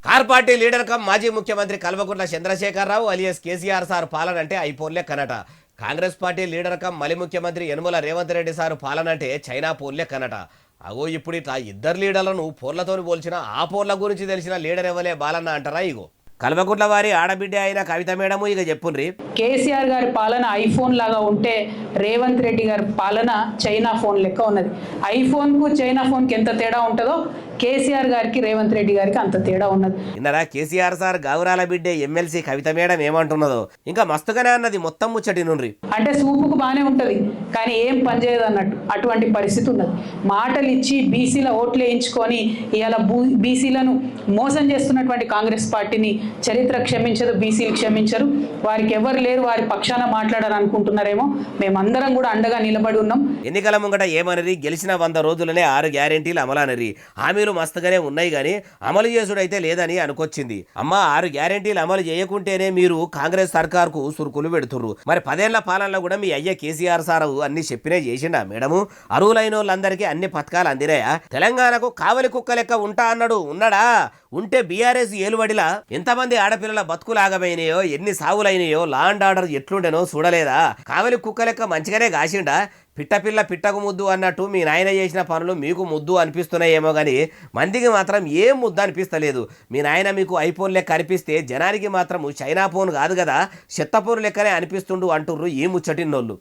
Car party leader come మాజీ ముఖ్యమంత్రి Kalvakuntla Chandrashekar Rao alias KCR sir పాలన అంటే ఐపోన్లే కనట. కాంగ్రెస్ పార్టీ లీడర్ కమ్ మలి ముఖ్యమంత్రి యనుమల రేవంత్ రెడ్డి సార్ పాలన అంటే చైనా పోన్లే కనట. అగో ఇప్పుడు ఇట్లా ఇద్దరు లీడర్లను పోర్లతోని పోల్చిన ఆ పోర్ల గురించి తెలిసిన లీడర్ ఎవలే బాలన్న అంటారా? ఇగో కల్వకుంట్ల వారి ఆడబిడ్డ అయిన కవిత మేడము ఇక చెప్పుండ్రి. కేసీఆర్ గారి పాలన ఐఫోన్ లాగా ఉంటే రేవంత్ రెడ్డి గారి పాలన చైనా ఫోన్ లెక్క ఉన్నది. ఐఫోన్కు చైనా ఫోన్కి ఎంత తేడా ఉంటుందో కేసీఆర్ గారికి రేవంత్ రెడ్డి గారికి అంత తేడా ఉన్నది. ఇన్నరా కేసీఆర్ సార్ గౌరాల బిడ్డే ఎమ్మెల్సీ కవిత మేడం ఏమంటున్నదో ఇంకా మస్తుగానే అన్నది మొత్తం ముచ్చటి నుండ్రి. అంటే సూపుకు బాగానే ఉంటుంది కానీ ఏం పనిచేయదు అన్నట్టు అటువంటి పరిస్థితి ఉన్నది. మాటలు ఇచ్చి బీసీల ఓట్లు వేయించుకొని ఇవాళ బీసీలను మోసం చేస్తున్నటువంటి కాంగ్రెస్ పార్టీని చరిత్ర క్షమించదు, బీసీలు క్షమించరు. వారికి ఎవరు లేరు, వారి పక్షాన మాట్లాడాలనుకుంటున్నారేమో. మేమందరం కూడా అండగా నిలబడి ఉన్నాం. ఎన్నికల ముంగట ఏమనరి గెలిచిన 100 రోజులనే 6 గ్యారెంటీలు అమలనరి. హామీలు మస్తుగానే ఉన్నాయి కానీ అమలు చేసుడైతే లేదని అనుకొచ్చింది. అమ్మ 6 గ్యారెంటీలు అమలు చేయకుంటేనే మీరు కాంగ్రెస్ సర్కార్కు సురుకులు పెడుతుర్రు. మరి 10 ఏళ్ల పాలనలో కూడా మీ అయ్య కేసీఆర్ సార్ అన్ని చెప్పినే చేసిండా మేడము? అరువులైన వాళ్ళందరికీ అన్ని పథకాలు అందినాయా? తెలంగాణకు కావలి కుక్క లెక్క ఉంటా అన్నాడు, ఉన్నాడా? ఉంటే బీఆర్ఎస్ ఏలుబడిలా ఎంతమంది ఆడపిల్లల బతుకులాగమైనాయో, ఎన్ని సావులైనాయో, లా అండ్ ఆర్డర్ ఎట్లుండేనో చూడలేదా? కావలి కుక్క లెక్క మంచిగానే కాసిండా? పిట్టపిల్ల పిట్టకు ముద్దు అన్నట్టు మీ నాయన చేసిన పనులు మీకు ముద్దు అనిపిస్తున్నాయేమో కానీ మందికి మాత్రం ఏం ముద్దు అనిపిస్తలేదు. మీ నాయన మీకు ఐఫోన్ లెక్క అనిపిస్తే జనానికి మాత్రం చైనా ఫోన్ కాదు కదా, చెత్త ఫోన్ లెక్కనే అనిపిస్తుండు అంటుర్రు ఈ ముచ్చటిన్నోళ్ళు.